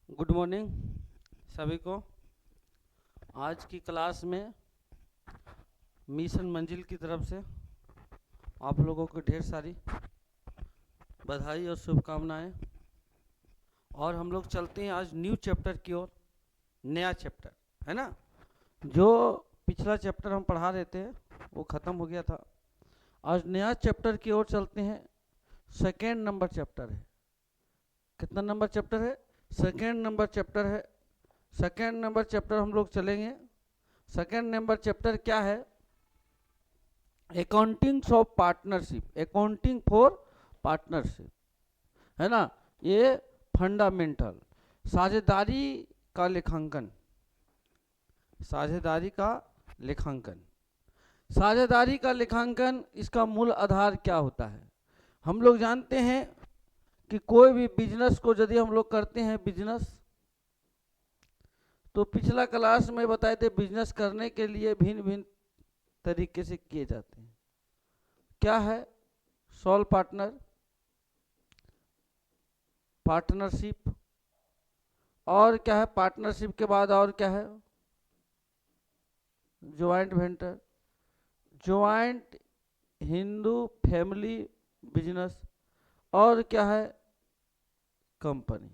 Good morning सभी को। आज की क्लास में मिशन मंजिल की तरफ से आप लोगों को ढेर सारी बधाई और शुभकामनाएं। और हम लोग चलते हैं आज न्यू चैप्टर की ओर। नया चैप्टर है ना। जो पिछला चैप्टर हम पढ़ा रहे थे वो ख़त्म हो गया था। आज नया चैप्टर की ओर चलते हैं। सेकेंड नंबर चैप्टर है। कितना नंबर चैप्टर है? सेकेंड नंबर चैप्टर है। सेकेंड नंबर चैप्टर हम लोग चलेंगे। सेकेंड नंबर चैप्टर क्या है? Accounting of partnership, accounting for partnership, है ना। ये फंडामेंटल साझेदारी का लेखांकन, साझेदारी का लेखांकन, साझेदारी का लेखांकन। इसका मूल आधार क्या होता है? हम लोग जानते हैं कि कोई भी बिजनेस को यदि हम लोग करते हैं बिजनेस, तो पिछला क्लास में बताए थे बिजनेस करने के लिए भिन्न भिन्न तरीके से किए जाते हैं। क्या है? सोल पार्टनर, पार्टनरशिप, और क्या है पार्टनरशिप के बाद? और क्या है? Joint venture, joint Hindu family business, और क्या है? कंपनी,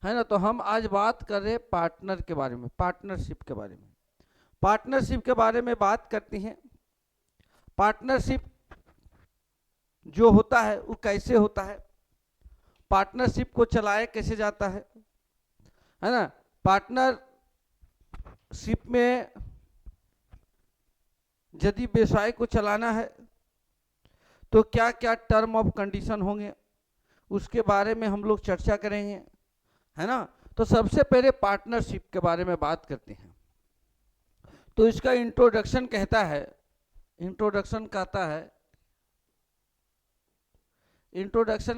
है ना। तो हम आज बात कर रहे हैं पार्टनर के बारे में, पार्टनरशिप के बारे में। पार्टनरशिप के बारे में बात करते हैं। पार्टनरशिप जो होता है वो कैसे होता है? पार्टनरशिप को चलाया कैसे जाता है ना। पार्टनरशिप में यदि व्यवसाय को चलाना है तो क्या क्या टर्म ऑफ कंडीशन होंगे, उसके बारे में हम लोग चर्चा करेंगे, है ना। तो सबसे पहले पार्टनरशिप के बारे में बात करते हैं। तो इसका इंट्रोडक्शन कहता है, इंट्रोडक्शन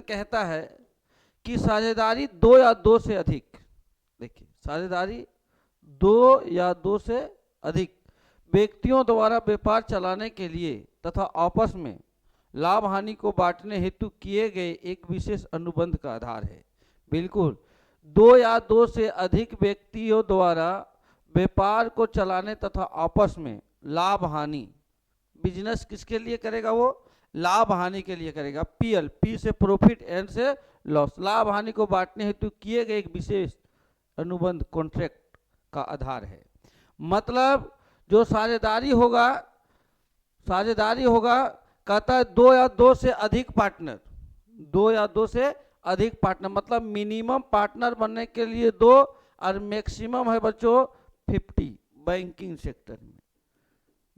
कहता है कि साझेदारी दो या दो से अधिक, देखिए साझेदारी दो या दो से अधिक व्यक्तियों द्वारा व्यापार चलाने के लिए तथा आपस में लाभ हानि को बांटने हेतु किए गए एक विशेष अनुबंध का आधार है। बिल्कुल, दो या दो से अधिक व्यक्तियों द्वारा व्यापार को चलाने तथा आपस में लाभ हानि, बिजनेस किसके लिए करेगा? वो लाभ हानि के लिए करेगा। पीएल, पी से प्रॉफिट, एन से लॉस, लाभ हानि को बांटने हेतु किए गए एक विशेष अनुबंध, कॉन्ट्रैक्ट का आधार है। मतलब जो साझेदारी होगा, साझेदारी होगा कहता है दो या दो से अधिक पार्टनर, दो या दो से अधिक पार्टनर, मतलब मिनिमम पार्टनर बनने के लिए दो और मैक्सिमम है बच्चों 50। बैंकिंग सेक्टर में,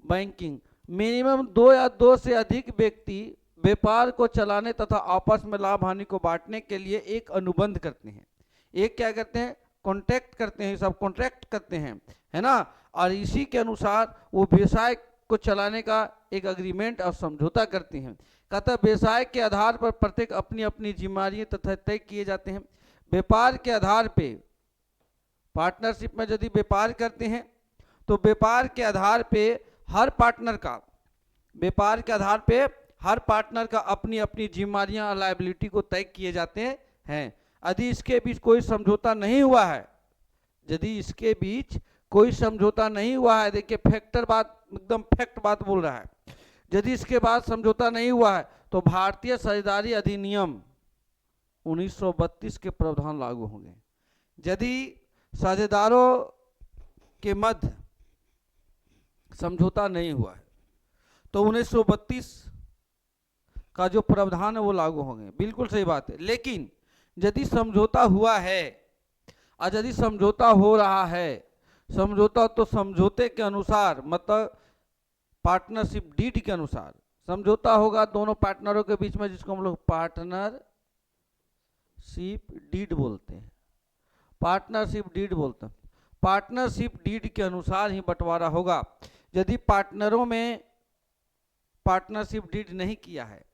बैंकिंग मिनिमम दो या दो से अधिक व्यक्ति व्यापार को चलाने तथा आपस में लाभ हानि को बांटने के लिए एक अनुबंध करते हैं। एक क्या करते हैं? कॉन्ट्रैक्ट करते हैं, सब कॉन्ट्रैक्ट करते हैं, है ना। और इसी के अनुसार वो व्यवसाय को चलाने का एक अग्रीमेंट और समझौता करते हैं। कहता है व्यवसाय के आधार पर प्रत्येक अपनी अपनी जिम्मेदारियां तथा तय किए जाते हैं। व्यापार के आधार पे, पार्टनरशिप में यदि व्यापार करते हैं तो व्यापार के आधार पे हर पार्टनर का, व्यापार के आधार पे हर पार्टनर का अपनी अपनी जिम्मेदारियां और लायबिलिटी को तय किए जाते हैं। यदि इसके बीच कोई समझौता नहीं हुआ है, यदि इसके बीच कोई समझौता नहीं हुआ है, देखिए फैक्टर बात, एकदम फैक्ट बात बोल रहा है, यदि इसके बाद समझौता नहीं हुआ है तो भारतीय साझेदारी अधिनियम 1932 के प्रावधान लागू होंगे। यदि साझेदारों के मध्य समझौता नहीं हुआ है तो 1932 का जो प्रावधान है वो लागू होंगे। बिल्कुल सही बात है। लेकिन यदि समझौता हुआ है और यदि समझौता हो रहा है, समझौता तो समझौते के अनुसार, मतलब पार्टनरशिप डीड के अनुसार समझौता होगा दोनों पार्टनरों के बीच में, जिसको हम लोग पार्टनरशिप डीड बोलते हैं, पार्टनरशिप डीड बोलते हैं। पार्टनरशिप डीड के अनुसार ही बंटवारा होगा। यदि पार्टनरों में पार्टनरशिप डीड नहीं किया है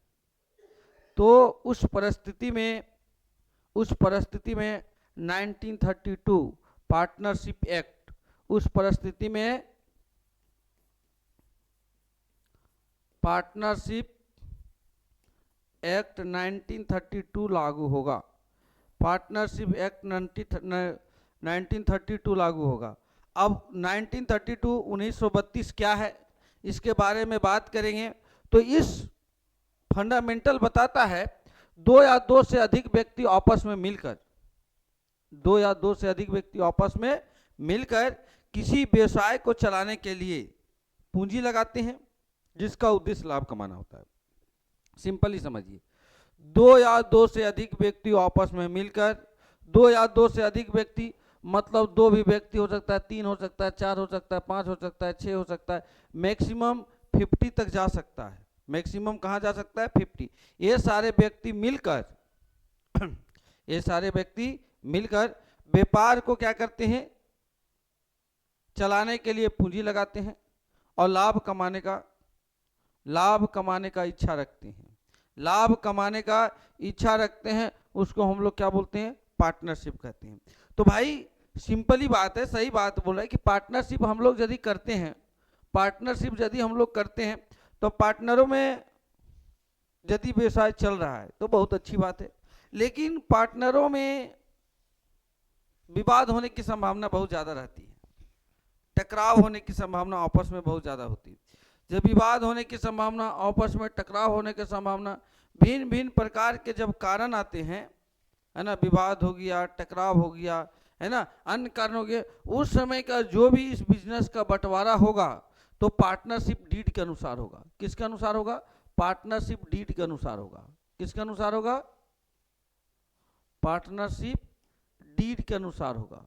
तो उस परिस्थिति में 1932 पार्टनरशिप एक्ट, उस परिस्थिति में पार्टनरशिप एक्ट 1932 लागू होगा। पार्टनरशिप एक्ट 1932 लागू होगा। अब 1932 1932 क्या है, इसके बारे में बात करेंगे। तो इस फंडामेंटल बताता है दो या दो से अधिक व्यक्ति आपस में मिलकर, दो या दो से अधिक व्यक्ति आपस में मिलकर किसी व्यवसाय को चलाने के लिए पूंजी लगाते हैं जिसका उद्देश्य लाभ कमाना होता है। सिंपली समझिए, दो या दो से अधिक व्यक्ति आपस में मिलकर, दो या दो से अधिक व्यक्ति मतलब दो भी व्यक्ति हो सकता है, तीन हो सकता है, चार हो सकता है, पांच हो सकता है, छह हो सकता है, मैक्सिमम 50 तक जा सकता है। मैक्सिमम कहाँ जा सकता है? 50। ये सारे व्यक्ति मिलकर ये सारे व्यक्ति मिलकर व्यापार को क्या करते हैं? चलाने के लिए पूंजी लगाते हैं और लाभ कमाने का इच्छा रखते हैं। लाभ कमाने का इच्छा रखते हैं, उसको हम लोग क्या बोलते हैं? पार्टनरशिप कहते हैं। तो भाई सिंपली बात है, सही बात बोल रहा है कि पार्टनरशिप हम लोग यदि करते हैं, पार्टनरशिप यदि हम लोग करते हैं तो पार्टनरों में यदि व्यवसाय चल रहा है तो बहुत अच्छी बात है, लेकिन पार्टनरों में विवाद होने की संभावना बहुत ज़्यादा रहती है, टकराव होने की संभावना आपस में बहुत ज़्यादा होती है। जब विवाद होने की संभावना, आपस में टकराव होने की संभावना, भिन्न भिन्न प्रकार के जब कारण आते हैं, है ना, विवाद हो गया, टकराव हो गया, है ना, अन्य कारण हो गए, उस समय का जो भी इस बिजनेस का बंटवारा होगा तो पार्टनरशिप डीड के अनुसार होगा। किसके अनुसार होगा? पार्टनरशिप डीड के अनुसार होगा। किसके अनुसार होगा? पार्टनरशिप डीड के अनुसार होगा।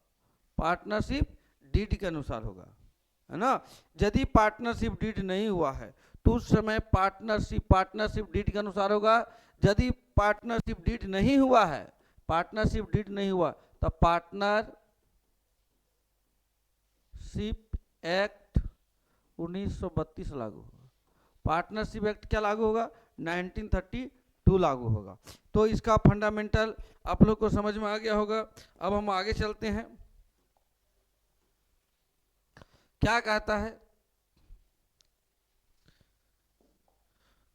पार्टनरशिप डीड के अनुसार होगा, है ना। यदि पार्टनरशिप डीड नहीं हुआ है तो उस समय पार्टनरशिप डीड के अनुसार होगा। यदि पार्टनरशिप डीड नहीं हुआ है, पार्टनरशिप डीड नहीं हुआ, तब पार्टनरशिप एक्ट 1932 लागू होगा। पार्टनरशिप एक्ट क्या लागू होगा? 1932 लागू होगा। तो इसका फंडामेंटल आप लोग को समझ में आ गया होगा। अब हम आगे चलते हैं। क्या कहता है?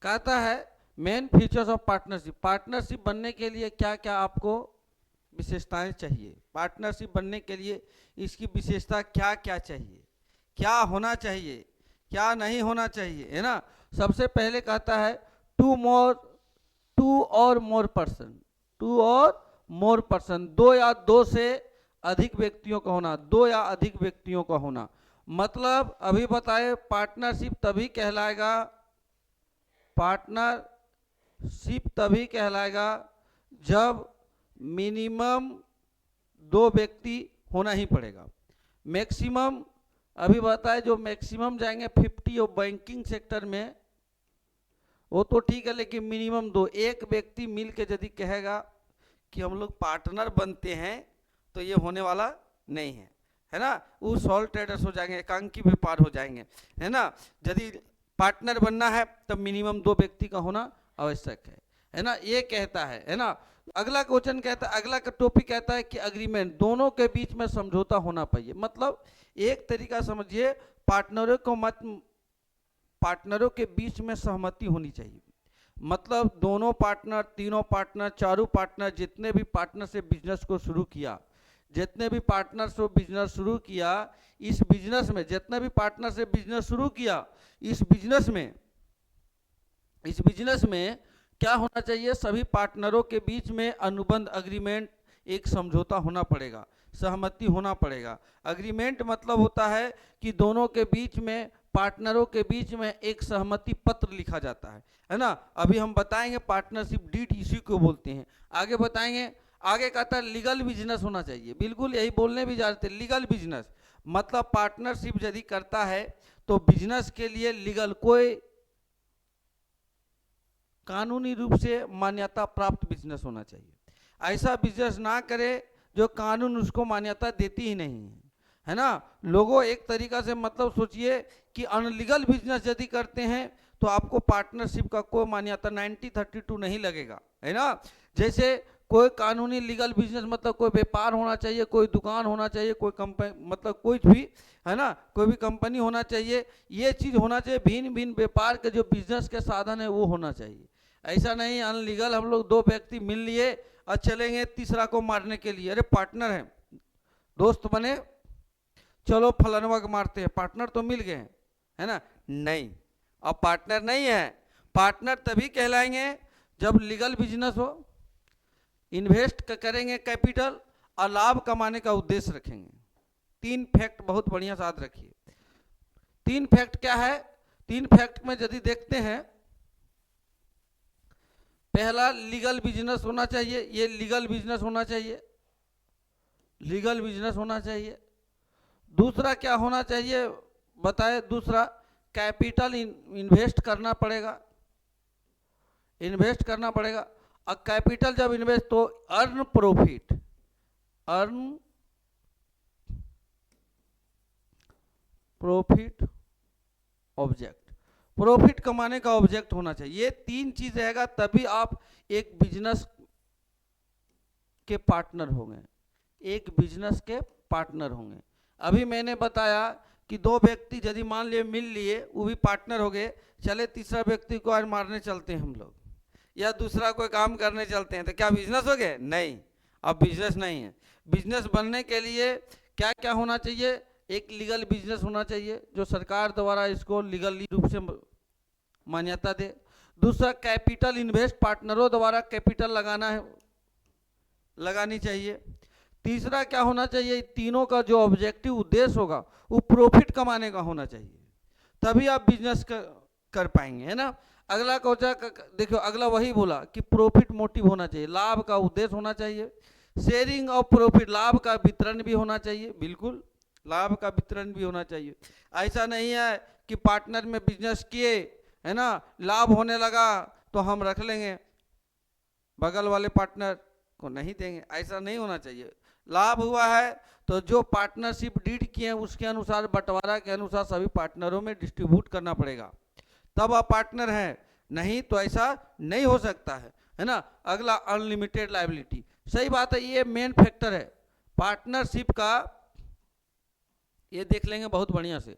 कहता है main features of partnership. Partnership बनने के लिए क्या क्या आपको विशेषताएं चाहिए? पार्टनरशिप बनने के लिए इसकी विशेषता क्या क्या चाहिए? क्या होना चाहिए, क्या नहीं होना चाहिए, है ना। सबसे पहले कहता है टू और मोर पर्सन, दो या दो से अधिक व्यक्तियों का होना, दो या अधिक व्यक्तियों का होना। मतलब अभी बताए पार्टनरशिप तभी कहलाएगा जब मिनिमम दो व्यक्ति होना ही पड़ेगा। मैक्सिमम अभी बताए जो मैक्सिमम जाएंगे 50 और बैंकिंग सेक्टर में वो तो ठीक है, लेकिन मिनिमम दो। एक व्यक्ति मिल के यदि कहेगा कि हम लोग पार्टनर बनते हैं तो ये होने वाला नहीं है ना। वो सॉल ट्रेडर्स हो जाएंगे, एकांकी व्यापार हो जाएंगे, है ना। यदि पार्टनर बनना है तब मिनिमम दो व्यक्ति का होना आवश्यक है ना। ये कहता है ना। अगला क्वेश्चन कहता है, अगला का टॉपिक कहता है कि अग्रीमेंट, दोनों के बीच में समझौता होना चाहिए। मतलब एक तरीका समझिए, पार्टनरों के बीच में सहमति होनी चाहिए। मतलब दोनों पार्टनर, तीनों पार्टनर, चारों पार्टनर, जितने भी पार्टनर से बिजनेस को शुरू किया, जितने भी पार्टनर से बिजनेस शुरू किया, इस बिजनेस में जितने भी पार्टनर से बिजनेस शुरू किया, इस बिजनेस में क्या होना चाहिए? सभी पार्टनरों के बीच में अनुबंध, अग्रीमेंट, एक समझौता होना पड़ेगा, सहमति होना पड़ेगा। अग्रीमेंट मतलब होता है कि दोनों के बीच में, पार्टनरों के बीच में एक सहमति पत्र लिखा जाता है ना। अभी हम बताएंगे पार्टनरशिप डीड इसी को बोलते हैं, आगे बताएंगे। आगे कहता है लीगल बिजनेस होना चाहिए। बिल्कुल यही बोलने भी जा रहे थे, लीगल बिजनेस मतलब पार्टनरशिप यदि करता है तो बिजनेस के लिए लीगल, कोई कानूनी रूप से मान्यता प्राप्त बिजनेस होना चाहिए। ऐसा बिजनेस ना करे जो कानून उसको मान्यता देती ही नहीं है ना। लोगों एक तरीका से मतलब सोचिए कि अनलीगल बिजनेस यदि करते हैं तो आपको पार्टनरशिप का कोई मान्यता 1932 नहीं लगेगा, है ना। जैसे कोई कानूनी लीगल बिजनेस मतलब कोई व्यापार होना चाहिए, कोई दुकान होना चाहिए, कोई कंपनी, मतलब कोई भी, है ना, कोई भी कंपनी होना चाहिए। ये चीज़ होना चाहिए, भिन्न भिन्न व्यापार के जो बिजनेस के साधन है वो होना चाहिए। ऐसा नहीं अनलीगल हम लोग दो व्यक्ति मिल लिए और चलेंगे तीसरा को मारने के लिए। अरे पार्टनर है, दोस्त बने, चलो फलनवा को मारते हैं, पार्टनर तो मिल गए, है ना? नहीं, अब पार्टनर नहीं है। पार्टनर तभी कहलाएंगे जब लीगल बिजनेस हो, इन्वेस्ट करेंगे कैपिटल और लाभ कमाने का उद्देश्य रखेंगे। 3 फैक्ट बहुत बढ़िया साथ रखिए। 3 फैक्ट क्या है? 3 फैक्ट में यदि देखते हैं, पहला लीगल बिजनेस होना चाहिए, ये लीगल बिजनेस होना चाहिए, लीगल बिजनेस होना चाहिए। दूसरा क्या होना चाहिए बताए? दूसरा कैपिटल इन्वेस्ट करना पड़ेगा, इन्वेस्ट करना पड़ेगा। और कैपिटल जब इन्वेस्ट तो earn profit, earn profit object, profit कमाने का ऑब्जेक्ट होना चाहिए। ये 3 चीज रहेगा तभी आप एक बिजनेस के पार्टनर होंगे, एक बिजनेस के पार्टनर होंगे। अभी मैंने बताया कि 2 व्यक्ति यदि मान लिए मिल लिए, वो भी पार्टनर हो गए, चले तीसरा व्यक्ति को आज मारने चलते हैं हम लोग, या दूसरा कोई काम करने चलते हैं, तो क्या बिजनेस हो गए? नहीं, अब बिजनेस नहीं है। बिजनेस बनने के लिए क्या क्या होना चाहिए? एक लीगल बिजनेस होना चाहिए जो सरकार द्वारा इसको लीगली रूप से मान्यता दे। दूसरा कैपिटल इन्वेस्ट, पार्टनरों द्वारा कैपिटल लगाना है, लगानी चाहिए। तीसरा क्या होना चाहिए? तीनों का जो ऑब्जेक्टिव उद्देश्य होगा वो प्रॉफिट कमाने का होना चाहिए, तभी आप बिजनेस कर पाएंगे, है ना? अगला क्वेश्चन देखो, अगला वही बोला कि प्रॉफिट मोटिव होना चाहिए, लाभ का उद्देश्य होना चाहिए। शेयरिंग ऑफ प्रॉफिट, लाभ का वितरण भी होना चाहिए, बिल्कुल लाभ का वितरण भी होना चाहिए। ऐसा नहीं है कि पार्टनर में बिजनेस किए, है ना, लाभ होने लगा तो हम रख लेंगे, बगल वाले पार्टनर को नहीं देंगे, ऐसा नहीं होना चाहिए। लाभ हुआ है तो जो पार्टनरशिप डीड किए हैं उसके अनुसार, बंटवारा के अनुसार सभी पार्टनरों में डिस्ट्रीब्यूट करना पड़ेगा, तब आप पार्टनर हैं, नहीं तो ऐसा नहीं हो सकता है ना? अगला अनलिमिटेड लायबिलिटी, सही बात है, ये मेन फैक्टर है पार्टनरशिप का, ये देख लेंगे बहुत बढ़िया से।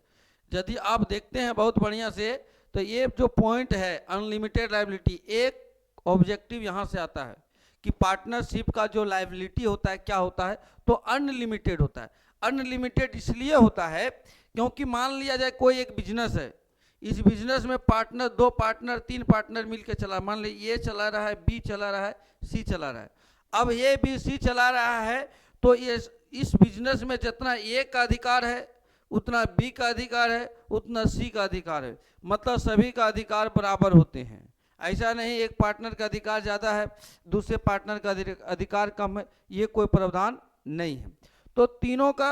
यदि आप देखते हैं बहुत बढ़िया से तो ये जो पॉइंट है अनलिमिटेड लायबिलिटी, एक ऑब्जेक्टिव यहाँ से आता है कि पार्टनरशिप का जो लायबिलिटी होता है क्या होता है? तो अनलिमिटेड होता है। अनलिमिटेड इसलिए होता है क्योंकि मान लिया जाए कोई एक बिजनेस है, इस बिजनेस में पार्टनर, 2 पार्टनर, 3 पार्टनर मिलकर चला, मान लीजिए ये चला रहा है, बी चला रहा है, सी चला रहा है। अब ये बी सी चला रहा है तो ये इस बिजनेस में जितना ए का अधिकार है उतना बी का अधिकार है, उतना सी का अधिकार है, मतलब सभी का अधिकार बराबर होते हैं। ऐसा नहीं एक पार्टनर का अधिकार ज़्यादा है दूसरे पार्टनर का अधिकार कम है, ये कोई प्रावधान नहीं है। तो तीनों का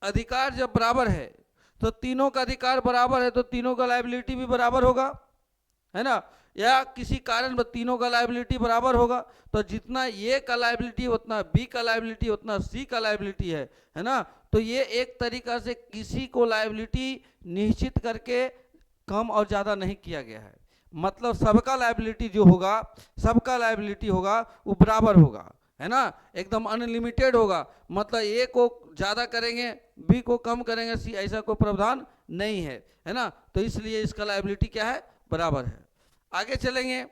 अधिकार जब बराबर है तो तीनों का अधिकार बराबर है तो तीनों का लायबिलिटी भी बराबर होगा, है ना? या किसी कारण तीनों का लायबिलिटी बराबर होगा तो जितना ए का लायबिलिटी उतना बी का लायबिलिटी उतना सी का लायबिलिटी है ना? तो ये एक तरीका से किसी को लायबिलिटी निश्चित करके कम और ज़्यादा नहीं किया गया है, मतलब सबका लायबिलिटी जो होगा, सबका लायबिलिटी होगा वो बराबर होगा, है ना? एकदम अनलिमिटेड होगा, मतलब ए को ज़्यादा करेंगे बी को कम करेंगे सी, ऐसा कोई प्रावधान नहीं है ना? तो इसलिए इसका लायबिलिटी क्या है? बराबर है। आगे चलेंगे,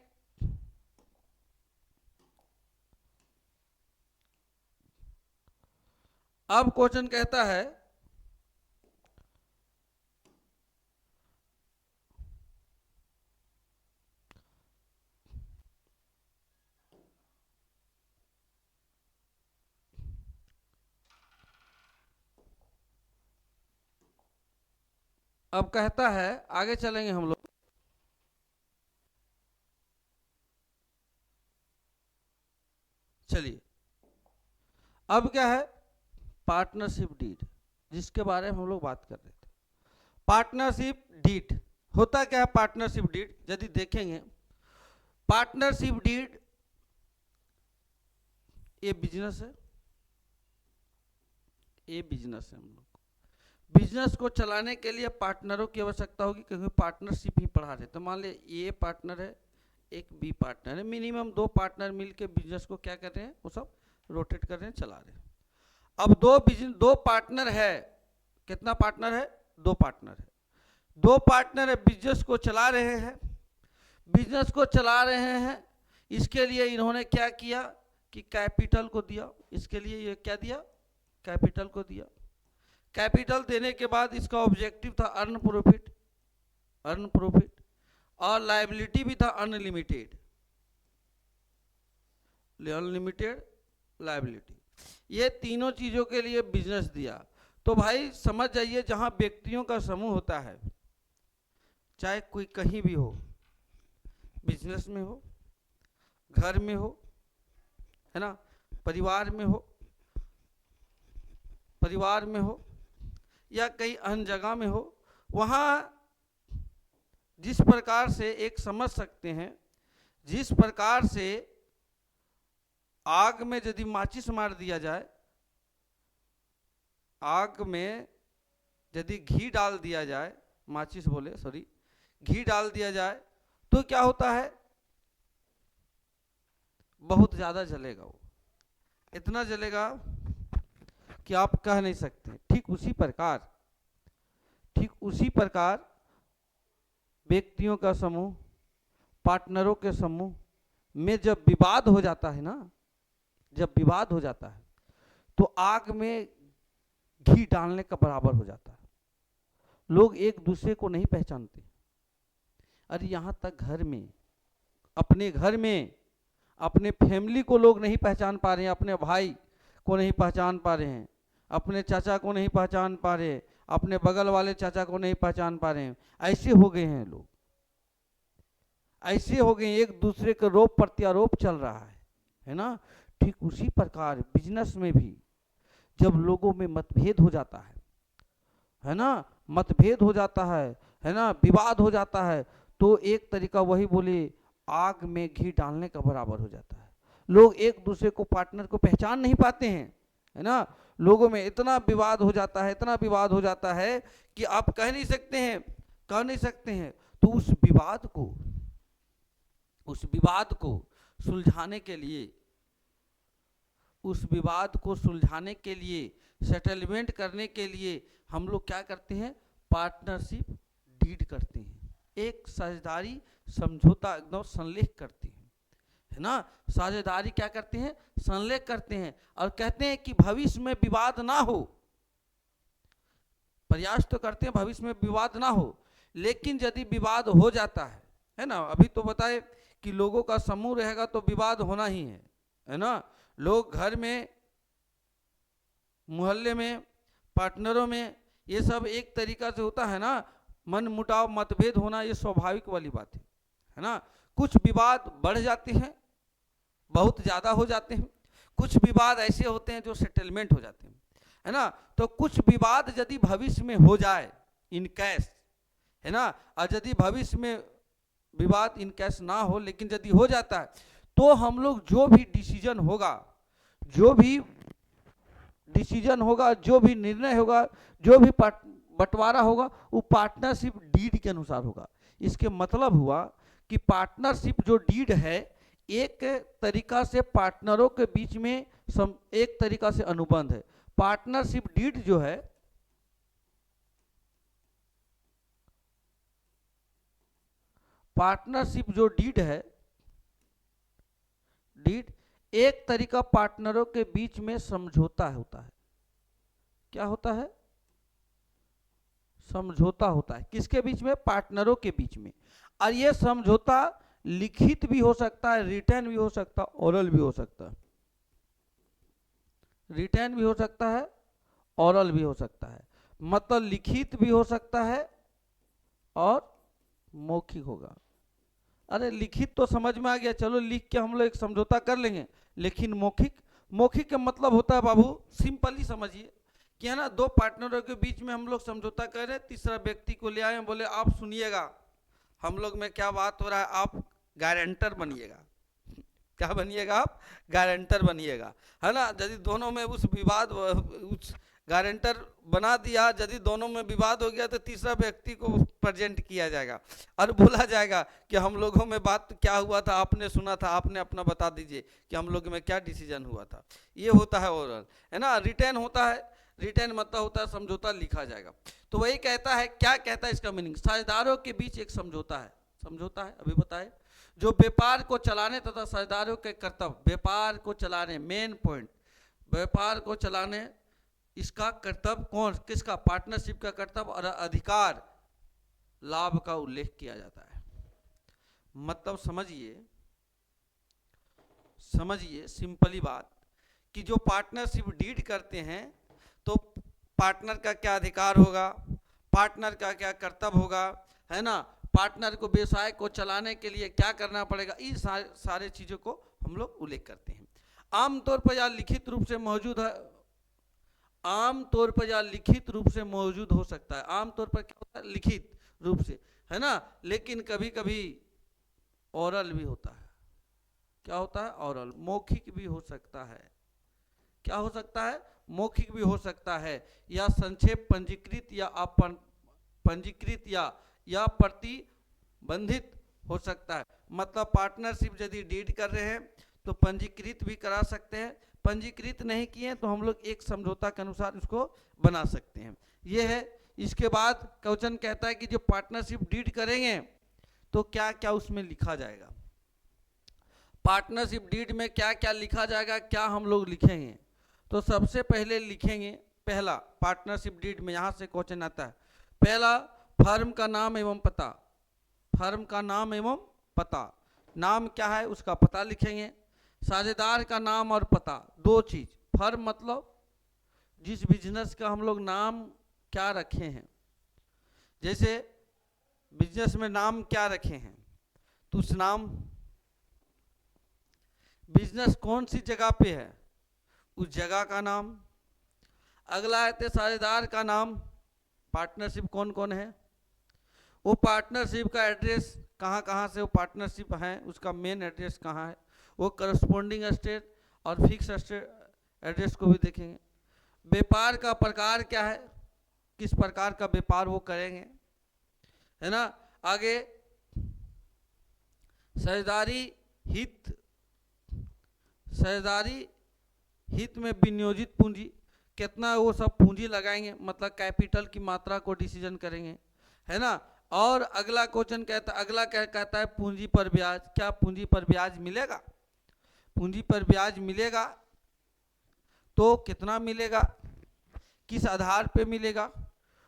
अब क्वेश्चन कहता है अब कहता है, आगे चलेंगे हम लोग, चलिए अब क्या है? पार्टनरशिप डीड, जिसके बारे में हम लोग बात कर रहे थे। पार्टनरशिप डीड होता क्या है? पार्टनरशिप डीड यदि देखेंगे, पार्टनरशिप डीड ये बिजनेस है, ये बिजनेस है, हम लोग बिजनेस को चलाने के लिए पार्टनरों की आवश्यकता होगी क्योंकि पार्टनरशिप ही पढ़ा रहे। तो मान लीजिए ये पार्टनर है, एक बी पार्टनर है, मिनिमम 2 पार्टनर मिलके बिजनेस को क्या कर रहे हैं? वो सब रोटेट कर रहे हैं, चला रहे हैं। अब 2 पार्टनर है, कितना पार्टनर है? 2 पार्टनर है, 2 पार्टनर है, बिजनेस को चला रहे हैं, बिजनेस को चला रहे हैं। इसके लिए इन्होंने क्या किया कि कैपिटल को दिया, इसके लिए ये क्या दिया? कैपिटल को दिया। कैपिटल देने के बाद इसका ऑब्जेक्टिव था अर्न प्रॉफिट, और लायबिलिटी भी था अनलिमिटेड लायबिलिटी। ये तीनों चीजों के लिए बिजनेस दिया। तो भाई समझ जाइए, जहां व्यक्तियों का समूह होता है, चाहे कोई कहीं भी हो, बिजनेस में हो, घर में हो, है ना, परिवार में हो या कई अन्य जगह में हो, वहां जिस प्रकार से एक समझ सकते हैं, जिस प्रकार से आग में यदि माचिस मार दिया जाए, आग में यदि घी डाल दिया जाए, घी डाल दिया जाए तो क्या होता है, बहुत ज्यादा जलेगा, वो इतना जलेगा कि आप कह नहीं सकते। ठीक उसी प्रकार व्यक्तियों का समूह, पार्टनरों के समूह में जब विवाद हो जाता है ना, तो आग में घी डालने का बराबर हो जाता है। लोग एक दूसरे को नहीं पहचानते। अरे यहां तक घर में, अपने फैमिली को लोग नहीं पहचान पा रहे हैं, अपने भाई को नहीं पहचान पा रहे हैं, अपने चाचा को नहीं पहचान पा रहे, अपने बगल वाले चाचा को नहीं पहचान पा रहे हैं। ऐसे हो गए हैं लोग, एक दूसरे के रोप प्रत्यारोप चल रहा है ना। ठीक उसी प्रकार बिजनेस में भी जब लोगों में मतभेद हो जाता है ना, विवाद हो जाता है, तो एक तरीका वही बोले, आग में घी डालने का बराबर हो जाता है। लोग एक दूसरे को, पार्टनर को पहचान नहीं पाते हैं, है ना। लोगों में इतना विवाद हो जाता है कि आप कह नहीं सकते हैं। तो उस विवाद को सुलझाने के लिए, सेटलमेंट करने के लिए हम लोग क्या करते हैं, पार्टनरशिप डीड करते हैं, एक साझेदारी समझौता एकदम संलेख करते हैं, है ना। साझेदारी क्या करते हैं, संलेख करते हैं, और कहते हैं कि भविष्य में विवाद ना हो, प्रयास तो करते हैं भविष्य में विवाद ना हो। लेकिन यदि विवाद हो जाता है ना, अभी तो बताए कि लोगों का समूह रहेगा तो विवाद होना ही है ना। लोग घर में, मोहल्ले में, पार्टनरों में, ये सब एक तरीका से होता है ना, मन मुटाव, मतभेद होना, ये स्वाभाविक वाली बात है ना। कुछ विवाद बढ़ जाते हैं, बहुत ज्यादा हो जाते हैं, कुछ विवाद ऐसे होते हैं जो सेटलमेंट हो जाते हैं, है ना। तो कुछ विवाद यदि भविष्य में हो जाए इन कैश, है ना, और यदि भविष्य में विवाद इन कैश ना हो, लेकिन यदि हो जाता है, तो हम लोग जो भी डिसीजन होगा, जो भी निर्णय होगा, जो भी बंटवारा होगा, वो पार्टनरशिप डीड के अनुसार होगा। इसके मतलब हुआ कि पार्टनरशिप जो डीड है, एक तरीका से पार्टनरों के बीच में एक तरीका से अनुबंध है। पार्टनरशिप डीड जो है, डीड एक तरीका पार्टनरों के बीच में समझौता होता है। क्या होता है, समझौता होता है। किसके बीच में, पार्टनरों के बीच में। और ये समझौता लिखित भी हो सकता है, रिटर्न भी हो सकता है, ओरल भी हो सकता है। मतलब लिखित भी हो सकता है और मौखिक होगा। अरे लिखित तो समझ में आ गया, चलो लिख के हम लोग एक समझौता कर लेंगे। लेकिन मौखिक का मतलब होता है बाबू, सिंपली समझिए कि है ना, दो पार्टनरों के बीच में हम लोग समझौता कर रहे हैं, तीसरा व्यक्ति को ले आए, बोले आप सुनिएगा हम लोग में क्या बात हो रहा है, आप गारंटर बनिएगा। क्या बनिएगा आप, गारंटर बनिएगा, है ना। यदि दोनों में उस गारंटर बना दिया, यदि दोनों में विवाद हो गया तो तीसरा व्यक्ति को प्रेजेंट किया जाएगा और बोला जाएगा कि हम लोगों में बात क्या हुआ था, आपने सुना था, आपने अपना बता दीजिए कि हम लोगों में क्या डिसीजन हुआ था। ये होता है ओरल, है ना। रिटर्न होता है, रिटर्न मतलब होता है समझौता लिखा जाएगा। तो वही कहता है, क्या कहता है इसका मीनिंग, साझेदारों के बीच एक समझौता है। अभी बताए, जो व्यापार को चलाने तथा साझेदारों के कर्तव्य, व्यापार को चलाने, मेन पॉइंट, व्यापार को चलाने इसका कर्तव्य कौन, किसका, पार्टनरशिप का कर्तव्य और अधिकार लाभ का उल्लेख किया जाता है। मतलब समझिए सिंपली बात कि जो पार्टनरशिप डीड करते हैं तो पार्टनर का क्या अधिकार होगा, पार्टनर का क्या कर्तव्य होगा, है ना, पार्टनर को व्यवसाय को चलाने के लिए क्या करना पड़ेगा, इन सारे चीज़ों को हम लोग उल्लेख करते हैं। आमतौर पर यह लिखित रूप से मौजूद है, आमतौर पर यह लिखित रूप से मौजूद हो सकता है। आमतौर पर क्या होता है, लिखित रूप से, है ना, लेकिन कभी कभी ओरल भी होता है। क्या होता है, ओरल, मौखिक भी हो सकता है। क्या हो सकता है, मौखिक भी हो सकता है, या संक्षेप पंजीकृत या पंजीकृत या प्रतिबंधित हो सकता है। मतलब पार्टनरशिप यदि डीड कर रहे हैं तो पंजीकृत भी करा सकते हैं, पंजीकृत नहीं किए तो हम लोग एक समझौता के अनुसार इसको बना सकते हैं। ये है। इसके बाद क्वेश्चन कहता है कि जो पार्टनरशिप डीड करेंगे तो क्या क्या उसमें लिखा जाएगा, पार्टनरशिप डीड में क्या क्या लिखा जाएगा, क्या हम लोग लिखेंगे। तो सबसे पहले लिखेंगे, पहला पार्टनरशिप डीड में यहाँ से क्वेश्चन आता है, पहला फर्म का नाम एवं पता, फर्म का नाम एवं पता, नाम क्या है उसका पता लिखेंगे। साझेदार का नाम और पता, दो चीज, फर्म मतलब जिस बिजनेस का हम लोग नाम क्या रखे हैं, जैसे बिजनेस में नाम क्या रखे हैं तो उस नाम, बिजनेस कौन सी जगह पे है उस जगह का नाम। अगला है साझेदार का नाम, पार्टनरशिप कौन कौन है, वो पार्टनरशिप का एड्रेस कहाँ कहाँ से वो पार्टनरशिप है, उसका मेन एड्रेस कहाँ है, वो करस्पॉन्डिंग स्टेट और फिक्स स्टेट एड्रेस को भी देखेंगे। व्यापार का प्रकार क्या है, किस प्रकार का व्यापार वो करेंगे, है ना। आगे साझेदारी हित, साझेदारी हित में विनियोजित पूंजी, कितना वो सब पूंजी लगाएंगे, मतलब कैपिटल की मात्रा को डिसीजन करेंगे, है ना। और अगला क्वेश्चन कहता है पूंजी पर ब्याज, क्या पूंजी पर ब्याज मिलेगा, पूंजी पर ब्याज मिलेगा तो कितना मिलेगा, किस आधार पे मिलेगा,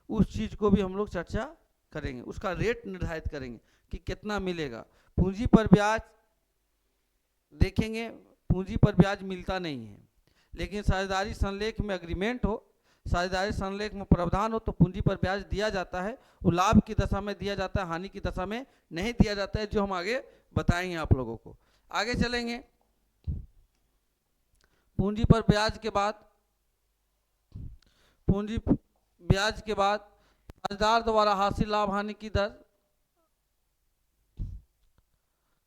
उस चीज को भी हम लोग चर्चा करेंगे, उसका रेट निर्धारित करेंगे कि कितना मिलेगा। पूंजी पर ब्याज देखेंगे, पूंजी पर ब्याज मिलता नहीं है, लेकिन साझेदारी संलेख में एग्रीमेंट हो, साझेदारी संलेख में प्रावधान हो तो पूंजी पर ब्याज दिया जाता है, वो लाभ की दशा में दिया जाता है, हानि की दशा में नहीं दिया जाता है, जो हम आगे बताएंगे आप लोगों को। आगे चलेंगे, पूंजी पर ब्याज के बाद, पूंजी ब्याज के बाद साझेदार द्वारा हासिल लाभ हानि की दर,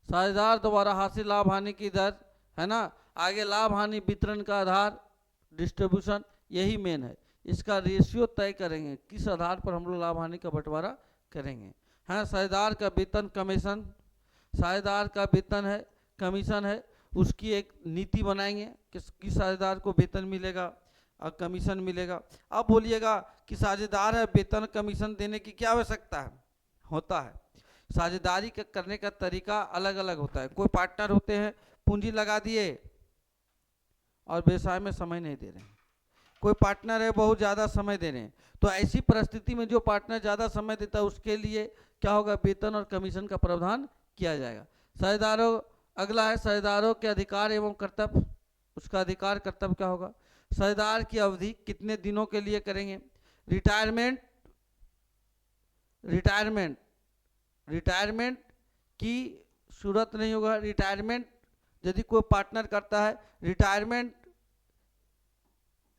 साझेदार द्वारा हासिल लाभ हानि की दर, है ना। आगे लाभ हानि वितरण का आधार, डिस्ट्रीब्यूशन, यही मेन है, इसका रेशियो तय करेंगे, किस आधार पर हम लोग लाभ हानि का बंटवारा करेंगे। हाँ, साझेदार का वेतन कमीशन, साझेदार का वेतन है कमीशन है, उसकी एक नीति बनाएंगे किस साझेदार को वेतन मिलेगा और कमीशन मिलेगा। अब बोलिएगा कि साझेदार है, वेतन कमीशन देने की क्या आवश्यकता है, होता है, साझेदारी करने का तरीका अलग अलग होता है। कोई पार्टनर होते हैं पूंजी लगा दिए और व्यवसाय में समय नहीं दे रहे हैं, कोई पार्टनर है बहुत ज़्यादा समय दे रहे हैं, तो ऐसी परिस्थिति में जो पार्टनर ज़्यादा समय देता है उसके लिए क्या होगा, वेतन और कमीशन का प्रावधान किया जाएगा। साझेदारों, अगला है साझेदारों के अधिकार एवं कर्तव्य, उसका अधिकार कर्तव्य क्या होगा, साझेदार की अवधि कितने दिनों के लिए करेंगे, रिटायरमेंट, रिटायरमेंट रिटायरमेंट की सूरत नहीं होगा, रिटायरमेंट यदि कोई पार्टनर करता है,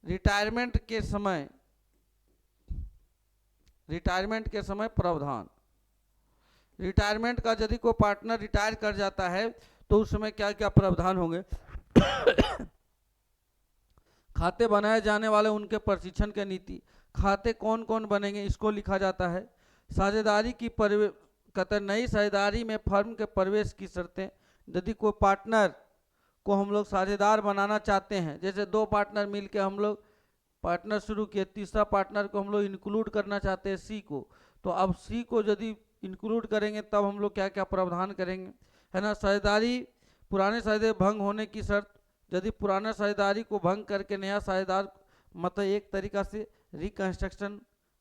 रिटायरमेंट के समय, रिटायरमेंट के समय प्रावधान, रिटायरमेंट का यदि कोई पार्टनर रिटायर कर जाता है तो उस समय क्या क्या प्रावधान होंगे, खाते बनाए जाने वाले उनके प्रशिक्षण के नीति, खाते कौन कौन बनेंगे इसको लिखा जाता है। साझेदारी की कहते नई साझेदारी में फर्म के प्रवेश की शर्तें, यदि कोई पार्टनर को हम लोग साझेदार बनाना चाहते हैं, जैसे दो पार्टनर मिलके हम लोग पार्टनर शुरू किए, तीसरा पार्टनर को हम लोग इंक्लूड करना चाहते हैं सी को, तो अब सी को यदि इंक्लूड करेंगे तब हम लोग क्या क्या प्रावधान करेंगे, है ना। साझेदारी, पुराने साझेदारी भंग होने की शर्त, यदि पुराना साझेदारी को भंग करके नया साझेदार मतलब एक तरीका से रिकंस्ट्रक्शन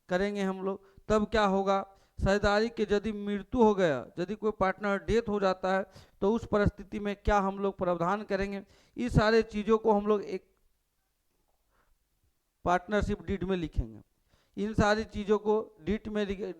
करेंगे हम लोग। तब क्या होगा, साझेदारी के यदि मृत्यु हो गया, यदि कोई पार्टनर डेथ हो जाता है तो उस परिस्थिति में क्या हम लोग प्रावधान करेंगे, इस सारे चीज़ों को हम लोग एक पार्टनरशिप डीड में लिखेंगे। इन सारी चीज़ों को डीड में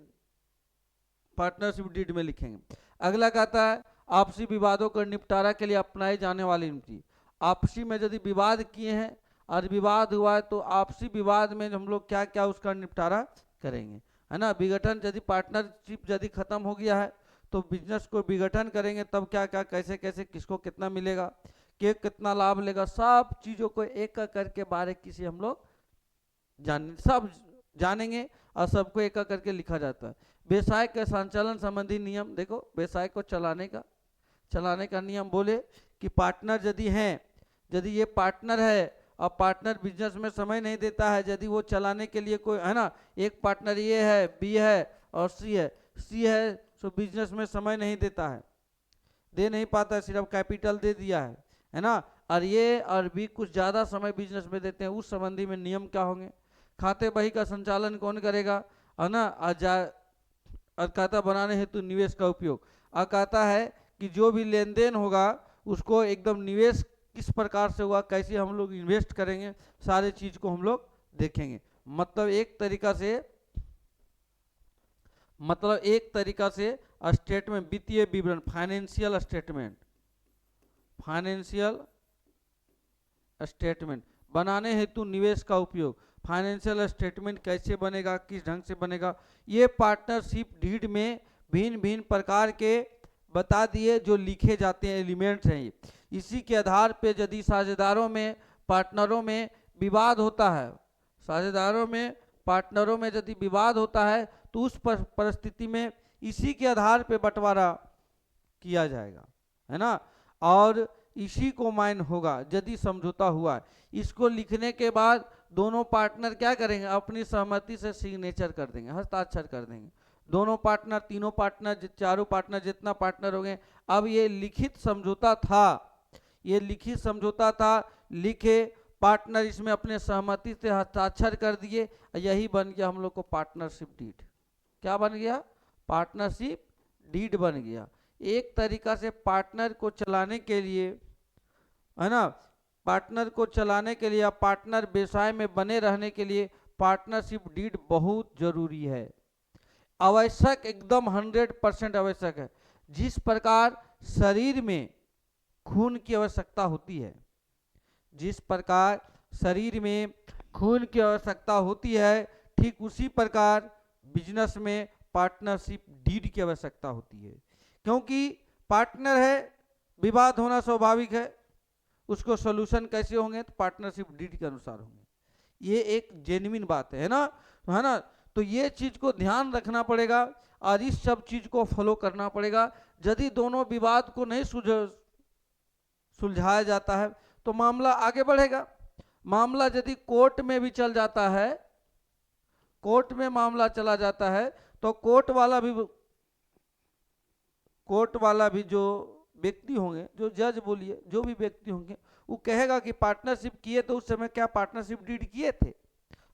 पार्टनरशिप डीड में लिखेंगे। अगला कहता है आपसी विवादों का निपटारा के लिए अपनाई जाने वाली नीति। आपसी में यदि विवाद किए हैं और विवाद हुआ है तो आपसी विवाद में हम लोग क्या क्या उसका निपटारा करेंगे, है ना। विघटन, यदि पार्टनरशिप यदि खत्म हो गया है तो बिजनेस को विघटन करेंगे, तब क्या क्या कैसे कैसे किसको कितना मिलेगा, के कितना लाभ लेगा, सब चीज़ों को एक एक करके बारीकी से हम लोग सब जानेंगे और सबको एक एक करके लिखा जाता है। व्यवसाय के संचालन संबंधी नियम, देखो व्यवसाय को चलाने का नियम बोले कि पार्टनर यदि हैं, यदि ये पार्टनर है और पार्टनर बिजनेस में समय नहीं देता है, यदि वो चलाने के लिए कोई, है ना, एक पार्टनर ये है, बी है और सी है तो बिजनेस में समय नहीं देता है, दे नहीं पाता है, सिर्फ कैपिटल दे दिया है ना, और ये और भी कुछ ज़्यादा समय बिजनेस में देते हैं, उस संबंधी में नियम क्या होंगे। खाते बही का संचालन कौन करेगा, है ना। और खाता बनाने हेतु निवेश का उपयोग। और कहता है कि जो भी लेन देन होगा उसको एकदम निवेश किस प्रकार से हुआ, कैसे हम लोग इन्वेस्ट करेंगे, सारे चीज को हम लोग देखेंगे। मतलब एक तरीका से स्टेटमेंट, वित्तीय विवरण, फाइनेंशियल स्टेटमेंट बनाने हेतु निवेश का उपयोग। फाइनेंशियल स्टेटमेंट कैसे बनेगा, किस ढंग से बनेगा, ये पार्टनरशिप डीड में भिन्न भिन्न प्रकार के बता दिए जो लिखे जाते हैं, एलिमेंट्स हैं ये। इसी के आधार पे यदि साझेदारों में पार्टनरों में विवाद होता है, साझेदारों में पार्टनरों में यदि विवाद होता है तो उस परिस्थिति में इसी के आधार पे बंटवारा किया जाएगा, है ना। और इसी को माइन होगा यदि समझौता हुआ है। इसको लिखने के बाद दोनों पार्टनर क्या करेंगे, अपनी सहमति से सिग्नेचर कर देंगे, हस्ताक्षर कर देंगे। दोनों पार्टनर, तीनों पार्टनर, चारों पार्टनर, जितना पार्टनर हो गए। अब ये लिखित समझौता था, लिखे पार्टनर इसमें अपने सहमति से हस्ताक्षर कर दिए, यही बन गया हम लोग को पार्टनरशिप डीड। क्या बन गया, पार्टनरशिप डीड बन गया। एक तरीका से पार्टनर को चलाने के लिए, है ना, पार्टनर को चलाने के लिए या पार्टनर व्यवसाय में बने रहने के लिए पार्टनरशिप डीड बहुत जरूरी है, आवश्यक, एकदम 100% आवश्यक है। जिस प्रकार शरीर में खून की आवश्यकता होती है, जिस प्रकार शरीर में खून की आवश्यकता होती है, ठीक उसी प्रकार बिजनेस में पार्टनरशिप डीड की आवश्यकता होती है। क्योंकि पार्टनर है, विवाद होना स्वाभाविक है, उसको सोल्यूशन कैसे होंगे, तो पार्टनरशिप डीड के अनुसार होंगे। ये एक जेन्युइन बात है ना, है ना। तो ये चीज को ध्यान रखना पड़ेगा और इस सब चीज को फॉलो करना पड़ेगा। यदि दोनों विवाद को नहीं सुलझाया जाता है तो मामला आगे बढ़ेगा। मामला यदि कोर्ट में भी चल जाता है, कोर्ट में मामला चला जाता है तो कोर्ट वाला भी जो व्यक्ति होंगे, जो जज बोलिए, जो भी व्यक्ति होंगे, वो कहेगा कि पार्टनरशिप किए तो उस समय क्या पार्टनरशिप डीड किए थे,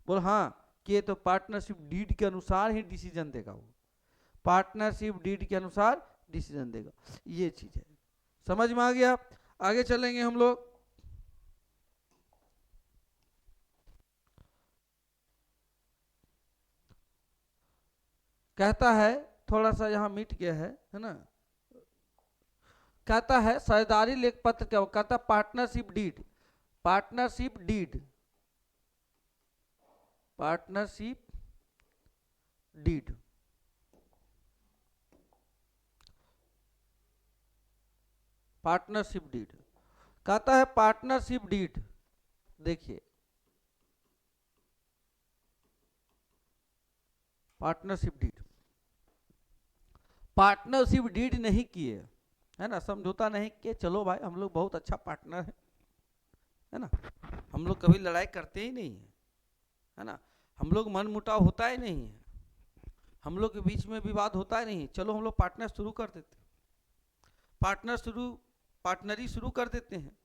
बोल हाँ किए, तो पार्टनरशिप डीड के अनुसार ही डिसीजन देगा, वो पार्टनरशिप डीड के अनुसार डिसीजन देगा। ये चीज है, समझ में आ गया। आगे चलेंगे हम लोग। कहता है, थोड़ा सा यहाँ मिट गया है ना। कहता है साझेदारी लेख पत्र क्या कहता है, partnership deed, partnership deed, partnership deed, partnership deed कहता है, पार्टनरशिप डीड, देखिए पार्टनरशिप डीड नहीं किए, है ना, समझौता नहीं किए, चलो भाई हम लोग बहुत अच्छा पार्टनर है ना, हम लोग कभी लड़ाई करते ही नहीं है ना, हम लोग मन मुटाव होता ही नहीं है, हम लोग के बीच में विवाद होता ही नहीं, चलो हम लोग पार्टनर शुरू कर देते, पार्टनरी शुरू कर देते हैं।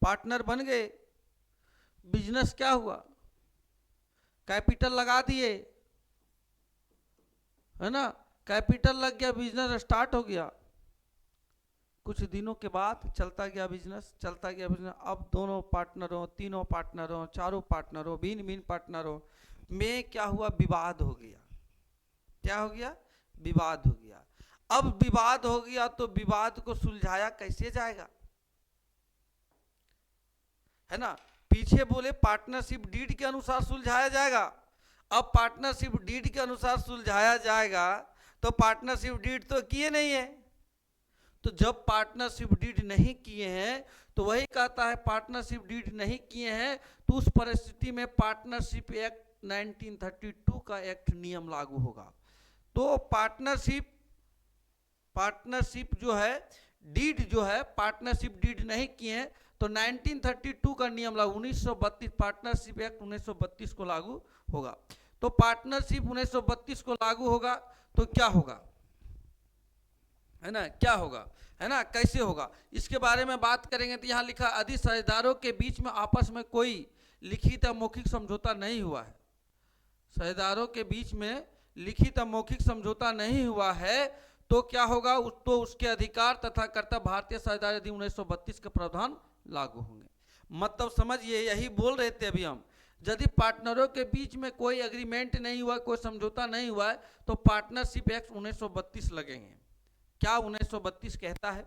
पार्टनर बन गए, बिजनेस क्या हुआ, कैपिटल लगा दिए, है ना, कैपिटल लग गया, बिजनेस स्टार्ट हो गया। कुछ दिनों के बाद चलता गया बिजनेस, चलता गया बिजनेस। अब दोनों पार्टनरों, तीनों पार्टनरों, चारों पार्टनरों, भिन्न भिन्न पार्टनरों में क्या हुआ, विवाद हो गया। क्या हो गया, विवाद हो गया। अब विवाद हो गया तो विवाद को सुलझाया कैसे जाएगा, है ना। पीछे बोले पार्टनरशिप डीड के अनुसार सुलझाया जाएगा। अब पार्टनरशिप डीड के अनुसार सुलझाया जाएगा तो पार्टनरशिप डीड तो किए नहीं है। तो जब पार्टनरशिप डीड नहीं किए हैं तो वही कहता है पार्टनरशिप डीड नहीं किए हैं तो उस परिस्थिति में पार्टनरशिप एक्ट 1932 का एक्ट नियम लागू होगा। तो पार्टनरशिप जो है डीड जो है, पार्टनरशिप डीड नहीं किए हैं तो 1932 का नियम लागू, 1932 पार्टनरशिप एक्ट 1932 को लागू होगा। तो पार्टनरशिप 1932 को लागू होगा तो क्या होगा, है ना, क्या होगा, है ना, कैसे होगा, इसके बारे में बात करेंगे। तो यहाँ लिखा अधि साझेदारों के बीच में आपस में कोई लिखित या मौखिक समझौता नहीं हुआ है। साझेदारों के बीच में लिखित या मौखिक समझौता नहीं हुआ है तो क्या होगा, तो उसके अधिकार तथा कर्तव्य भारतीय साझेदारी अधिनियम 1932 के प्रावधान लागू होंगे। मतलब समझिए, यही बोल रहे थे अभी हम, यदि पार्टनरों के बीच में कोई एग्रीमेंट नहीं हुआ, कोई समझौता नहीं हुआ है तो पार्टनरशिप एक्ट 1932 लगेंगे। क्या 1932 कहता है,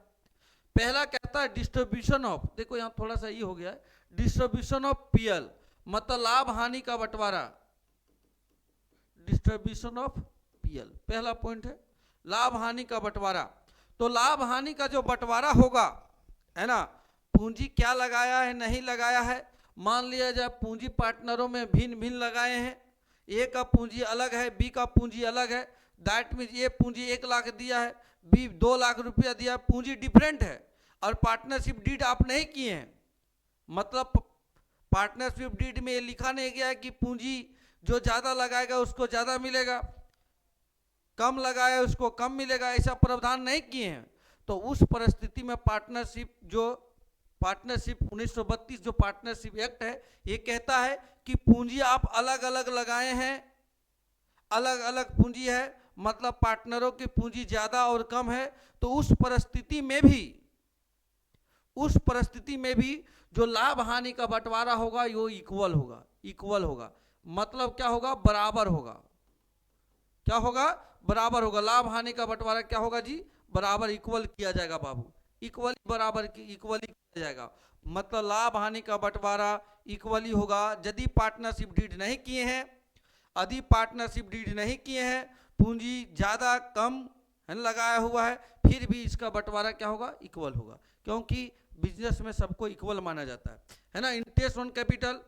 पहला कहता है डिस्ट्रीब्यूशन ऑफ, देखो यहाँ थोड़ा सा ये हो गया है, डिस्ट्रीब्यूशन ऑफ पीएल मतलब लाभ हानि का बंटवारा, डिस्ट्रीब्यूशन ऑफ पीएल पहला पॉइंट है, लाभ हानि का बंटवारा। तो लाभ हानि का जो बंटवारा होगा, है ना, पूंजी क्या लगाया है नहीं लगाया है, मान लिया जाए पूंजी पार्टनरों में भिन्न भिन्न लगाए हैं, ए का पूंजी अलग है, बी का पूंजी अलग है, दैट मीन ए पूंजी 1 लाख दिया है, बी 2 लाख रुपया दिया, पूंजी डिफरेंट है और पार्टनरशिप डीड आप नहीं किए हैं। मतलब पार्टनरशिप डीड में ये लिखा नहीं गया है कि पूंजी जो ज़्यादा लगाएगा उसको ज़्यादा मिलेगा, कम लगाया उसको कम मिलेगा, ऐसा प्रावधान नहीं किए हैं। तो उस परिस्थिति में पार्टनरशिप 1932 जो पार्टनरशिप एक्ट है ये कहता है कि पूंजी आप अलग अलग लगाए हैं, अलग अलग पूंजी है, मतलब पार्टनरों की पूंजी ज्यादा और कम है, तो उस परिस्थिति में भी जो लाभ हानि का बंटवारा होगा वो इक्वल होगा। मतलब क्या होगा, बराबर होगा। क्या होगा, बराबर होगा। लाभ हानि का बंटवारा क्या होगा जी, बराबर, इक्वल किया जाएगा बाबू, इक्वली किया जाएगा। मतलब लाभ हानि का बंटवारा इक्वली होगा। यदि पार्टनरशिप डीड नहीं किए हैं, यदि पार्टनरशिप डीड नहीं किए हैं, पूंजी ज्यादा कम लगाया हुआ है, फिर भी इसका बंटवारा क्या होगा, इक्वल होगा, क्योंकि बिजनेस में सबको इक्वल माना जाता है ना। इंटरेस्ट ऑन कैपिटल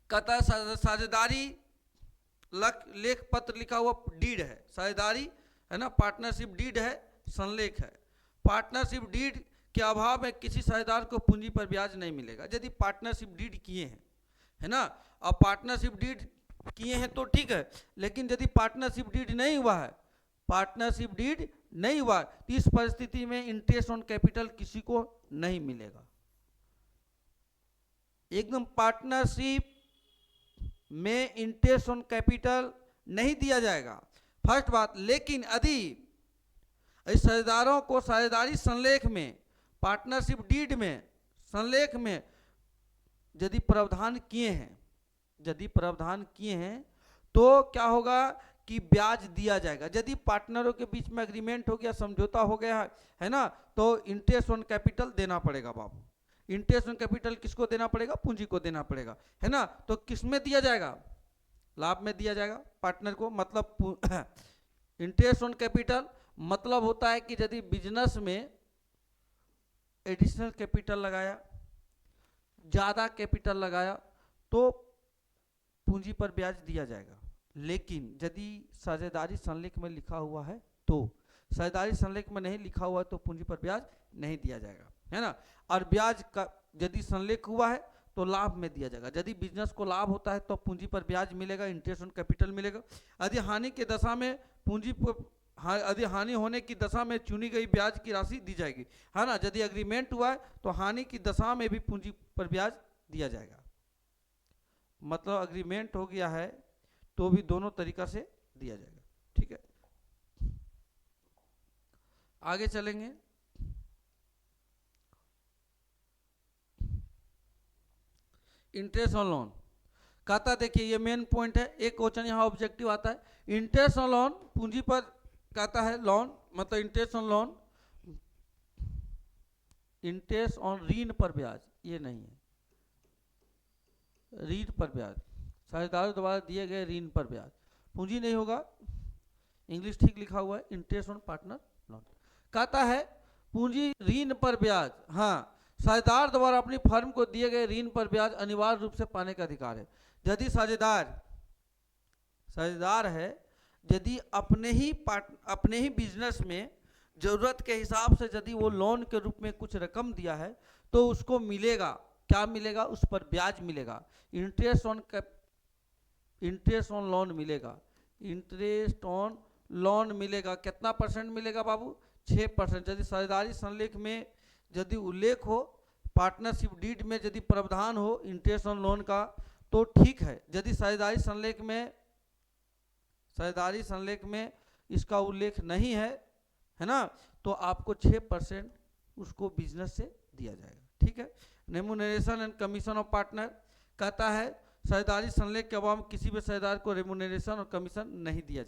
कहता है साझेदारी लेख पत्र लिखा हुआ डीड है, साझेदारी है ना, पार्टनरशिप डीड है, संलेख है। पार्टनरशिप डीड के अभाव में किसी साझेदार को पूंजी पर ब्याज नहीं मिलेगा। यदि पार्टनरशिप डीड किए हैं, है ना, अब पार्टनरशिप डीड किए हैं तो ठीक है, लेकिन यदि पार्टनरशिप डीड नहीं हुआ है, पार्टनरशिप डीड नहीं हुआ, तो इस परिस्थिति में इंटरेस्ट ऑन कैपिटल किसी को नहीं मिलेगा। एकदम पार्टनरशिप में इंटरेस्ट ऑन कैपिटल नहीं दिया जाएगा, फर्स्ट बात। लेकिन यदि साझेदारों को साझेदारी संलेख में, पार्टनरशिप डीड में, संलेख में यदि प्रावधान किए हैं तो क्या होगा कि ब्याज दिया जाएगा। यदि पार्टनरों के बीच में एग्रीमेंट हो गया, समझौता हो गया है ना, तो इंटरेस्ट ऑन कैपिटल देना पड़ेगा बाबू। इंटरेस्ट ऑन कैपिटल किसको देना पड़ेगा, पूंजी को देना पड़ेगा, है ना। तो किस में दिया जाएगा, लाभ में दिया जाएगा पार्टनर को। मतलब इंटरेस्ट ऑन कैपिटल मतलब होता है कि यदि बिजनेस में एडिशनल कैपिटल लगाया, ज्यादा कैपिटल लगाया, तो पूंजी पर ब्याज दिया जाएगा। लेकिन यदि साझेदारी संलेख में लिखा हुआ है तो, साझेदारी संलेख में नहीं लिखा हुआ है तो पूंजी पर ब्याज नहीं दिया जाएगा, है ना। और ब्याज का यदि संलेख हुआ है तो लाभ में दिया जाएगा। यदि बिजनेस को लाभ होता है तो पूंजी पर ब्याज मिलेगा, इंटरेस्ट ऑन कैपिटल मिलेगा। यदि हानि की दशा में पूंजी पर, यदि हानि होने की दशा में चुनी गई ब्याज की राशि दी जाएगी, है ना। यदि एग्रीमेंट हुआ है तो हानि की दशा में भी पूंजी पर ब्याज दिया जाएगा। मतलब अग्रीमेंट हो गया है तो भी दोनों तरीका से दिया जाएगा। ठीक है, आगे चलेंगे। इंटरेस्ट ऑन लोन कहता है, देखिए ये मेन पॉइंट है, एक क्वेश्चन यहाँ ऑब्जेक्टिव आता है। इंटरेस्ट ऑन लोन पूंजी पर कहता है लोन, मतलब interest on loan, interest on ऋण पर ब्याज, ये नहीं है, ऋण पर ब्याज, साझेदारों द्वारा दिए गए ऋण पर ब्याज, पूंजी नहीं होगा, इंग्लिश ठीक लिखा हुआ है, इंटरेस्ट ऑन पार्टनर लोन। कहता है पूंजी ऋण पर ब्याज, हाँ, साझेदार द्वारा अपनी फर्म को दिए गए ऋण पर ब्याज अनिवार्य रूप से पाने का अधिकार है। यदि साझेदार है, यदि अपने ही बिजनेस में जरूरत के हिसाब से यदि वो लोन के रूप में कुछ रकम दिया है तो उसको मिलेगा, क्या मिलेगा, उस पर ब्याज मिलेगा, इंटरेस्ट ऑन लोन मिलेगा, इंटरेस्ट ऑन लोन मिलेगा। कितना परसेंट मिलेगा बाबू? 6%। यदि साझेदारी संलेख में यदि उल्लेख हो, पार्टनरशिप डीड में यदि प्रावधान हो इंटरेस्ट ऑन लोन का तो ठीक है। यदि साझेदारी संलेख में इसका उल्लेख नहीं है ना, तो आपको 6% उसको बिजनेस से दिया जाएगा। ठीक है, remuneration and commission of partner कहता है साझेदारी संलेख के अभाव में किसी भी साझेदार को रेमुनरेशन और कमीशन नहीं दिया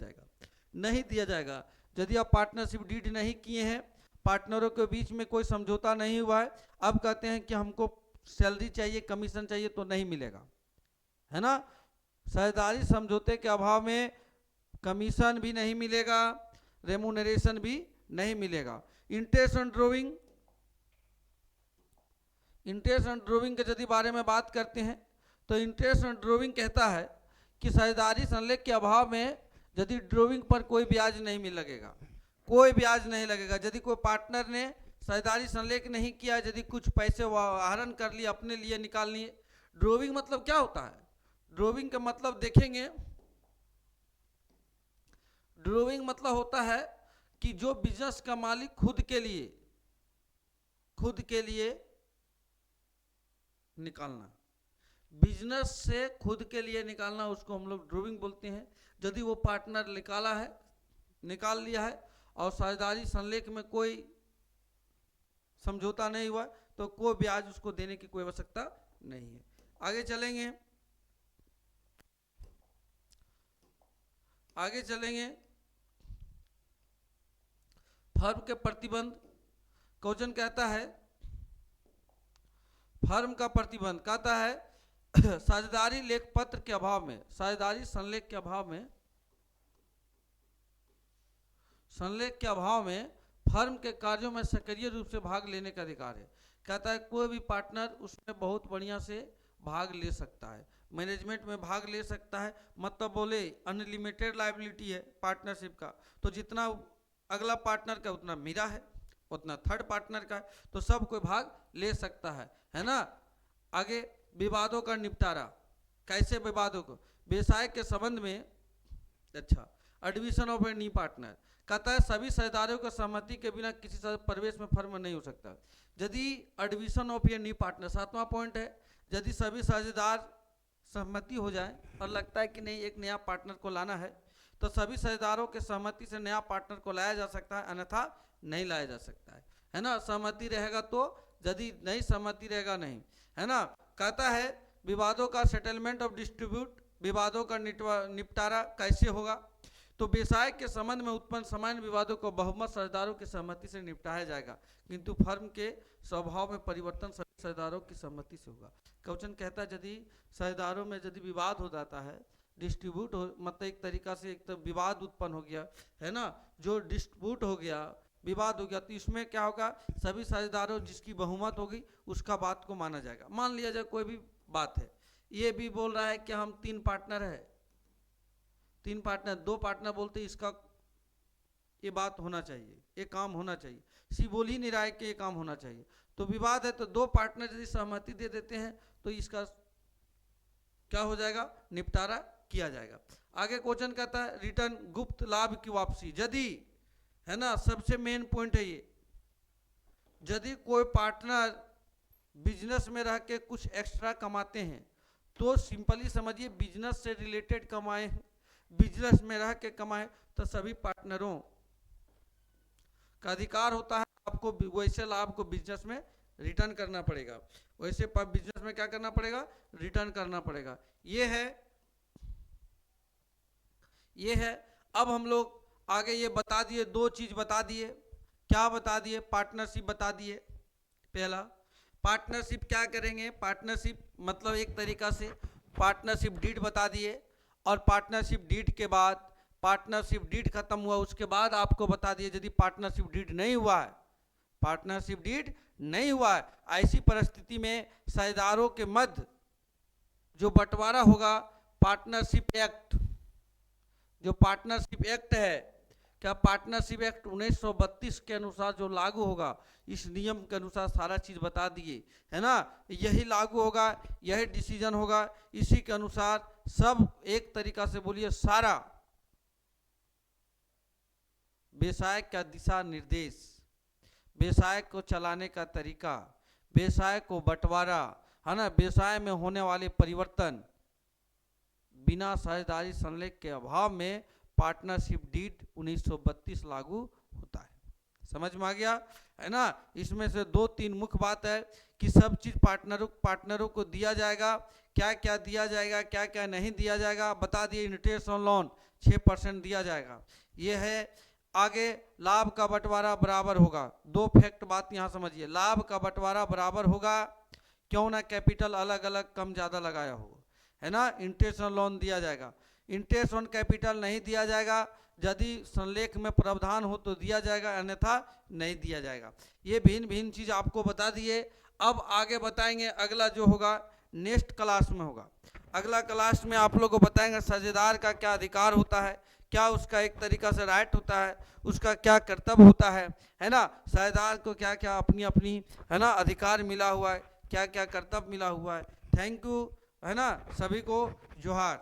जाएगा। यदि आप पार्टनरशिप डीड नहीं किए हैं, पार्टनरों के बीच में कोई समझौता नहीं हुआ है, अब कहते हैं कि हमको सैलरी चाहिए, कमीशन चाहिए, तो नहीं मिलेगा, है ना। साझेदारी समझौते के अभाव में कमीशन भी नहीं मिलेगा, रेमुनरेशन भी नहीं मिलेगा। इंटरेस्ट ऑन ड्रॉविंग के यदि बारे में बात करते हैं तो इंटरेस्ट ऑन ड्रॉविंग कहता है कि साझेदारी संलेख के अभाव में यदि ड्रॉविंग पर कोई ब्याज नहीं लगेगा, यदि कोई पार्टनर ने साझेदारी संलेख नहीं किया, यदि कुछ पैसे आहरण कर लिए, अपने लिए निकाल लिए। ड्रॉविंग मतलब क्या होता है? ड्रॉविंग का मतलब देखेंगे, ड्रॉविंग मतलब होता है कि जो बिजनेस का मालिक खुद के लिए निकालना, बिजनेस से खुद के लिए निकालना, उसको हम लोग ड्रॉविंग बोलते हैं। यदि वो पार्टनर निकाल लिया है और साझेदारी संलेख में कोई समझौता नहीं हुआ तो कोई ब्याज उसको देने की कोई आवश्यकता नहीं है। आगे चलेंगे। फर्म के प्रतिबंध, क्वेश्चन कहता है फर्म का प्रतिबंध, कहता है साझेदारी लेख पत्र के अभाव में, साझेदारी संलेख के अभाव में फर्म के कार्यों में सक्रिय रूप से भाग लेने का अधिकार है। कहता है कोई भी पार्टनर उसमें बहुत बढ़िया से भाग ले सकता है, मैनेजमेंट में भाग ले सकता है। मतलब बोले अनलिमिटेड लायबिलिटी है पार्टनरशिप का, तो जितना अगला पार्टनर का उतना मेरा है, उतना थर्ड पार्टनर का है, तो सब कोई भाग ले सकता है ना। आगे विवादों का निपटारा, कैसे विवादों को, व्यवसाय के संबंध में, अच्छा, admission of a new partner, कहता है सभी साझेदारों की सहमति के बिना किसी प्रवेश में फर्म नहीं हो सकता। यदि admission of a new partner, 7वां पॉइंट है, यदि सभी साझेदार सहमति हो जाए और लगता है कि नहीं एक नया पार्टनर को लाना है, तो सभी साझेदारों के सहमति से नया पार्टनर को लाया जा सकता है, अन्यथा नहीं लाया जा सकता है ना। सहमति रहेगा तो, यदि नहीं सहमति रहेगा नहीं, है ना। कहता है विवादों का सेटलमेंट ऑफ डिस्ट्रीब्यूट, विवादों का निपटारा कैसे होगा, तो व्यवसाय के संबंध में उत्पन्न सामान्य विवादों को बहुमत साझेदारों की सहमति से निपटाया जाएगा, किंतु फर्म के स्वभाव में परिवर्तन सभी साझेदारों की सहमति से होगा। क्वेश्चन कहता है यदि साझेदारों में यदि विवाद हो जाता है, डिस्ट्रीब्यूट हो, मतलब एक तरीका से एक तो विवाद उत्पन्न हो गया है ना, जो डिस्ट्रीब्यूट हो गया, विवाद हो गया, तो इसमें क्या होगा, सभी साझेदारों जिसकी बहुमत होगी उसका बात को माना जाएगा। मान लिया जाए कोई भी बात है, ये भी बोल रहा है कि हम 3 पार्टनर है, 3 पार्टनर, 2 पार्टनर बोलते इसका ये बात होना चाहिए, ये काम होना चाहिए, सी बोल ही नहीं रहा है कि ये काम होना चाहिए, तो विवाद है। तो 2 पार्टनर यदि सहमति दे देते हैं तो इसका क्या हो जाएगा, निपटारा किया जाएगा। आगे क्वेश्चन कहता है रिटर्न, गुप्त लाभ की वापसी, यदि, है ना, सबसे मेन पॉइंट है ये, यदि कोई पार्टनर बिजनेस में रह के कुछ एक्स्ट्रा कमाते हैं तो सिंपली समझिए बिजनेस से रिलेटेड कमाए, बिजनेस में रह के कमाए, तो सभी पार्टनरों का अधिकार होता है। आपको वैसे लाभ को बिजनेस में रिटर्न करना पड़ेगा, वैसे बिजनेस में क्या करना पड़ेगा, रिटर्न करना पड़ेगा। ये है। अब हम लोग आगे ये बता दिए, दो चीज बता दिए। क्या बता दिए, पार्टनरशिप बता दिए। पहला पार्टनरशिप क्या करेंगे, पार्टनरशिप मतलब एक तरीका से पार्टनरशिप डीड बता दिए, और पार्टनरशिप डीड के बाद, पार्टनरशिप डीड खत्म हुआ उसके बाद आपको बता दिए यदि पार्टनरशिप डीड नहीं हुआ है, पार्टनरशिप डीड नहीं हुआ है, ऐसी परिस्थिति में साझेदारों के मध्य जो बंटवारा होगा, पार्टनरशिप एक्ट, जो पार्टनरशिप एक्ट है, क्या पार्टनरशिप एक्ट 1932 के अनुसार जो लागू होगा, इस नियम के अनुसार सारा चीज बता दिए, है ना, यही लागू होगा, यही डिसीजन होगा, इसी के अनुसार सब एक तरीका से बोलिए सारा व्यवसाय का दिशा निर्देश, व्यवसाय को चलाने का तरीका, व्यवसाय को बंटवारा, है ना, व्यवसाय में होने वाले परिवर्तन बिना साझेदारी संलेख के अभाव में पार्टनरशिप डीड 1932 लागू होता है। समझ में आ गया, है ना। इसमें से दो तीन मुख्य बात है कि सब चीज पार्टनरों को दिया जाएगा, क्या क्या दिया जाएगा, क्या क्या नहीं दिया जाएगा, बता दिए। इंटरेस्ट ऑन लोन 6% दिया जाएगा, ये है। आगे लाभ का बंटवारा बराबर होगा, दो फैक्ट बात यहाँ समझिए, लाभ का बंटवारा बराबर होगा, क्यों ना कैपिटल अलग अलग कम ज़्यादा लगाया हो, है ना। इंटरेस्ट ऑन लोन दिया जाएगा, इंटरेस्ट ऑन कैपिटल नहीं दिया जाएगा, यदि संलेख में प्रावधान हो तो दिया जाएगा, अन्यथा नहीं दिया जाएगा। ये भिन्न भिन्न चीज आपको बता दिए। अब आगे बताएंगे, अगला जो होगा नेक्स्ट क्लास में होगा, अगला क्लास में आप लोग को बताएंगे साझेदार का क्या अधिकार होता है, क्या उसका एक तरीका से राइट होता है, उसका क्या कर्तव्य होता है ना, साझेदार को क्या क्या अपनी अपनी, है ना, अधिकार मिला हुआ है, क्या क्या कर्तव्य मिला हुआ है। थैंक यू, है ना, सभी को जोहार।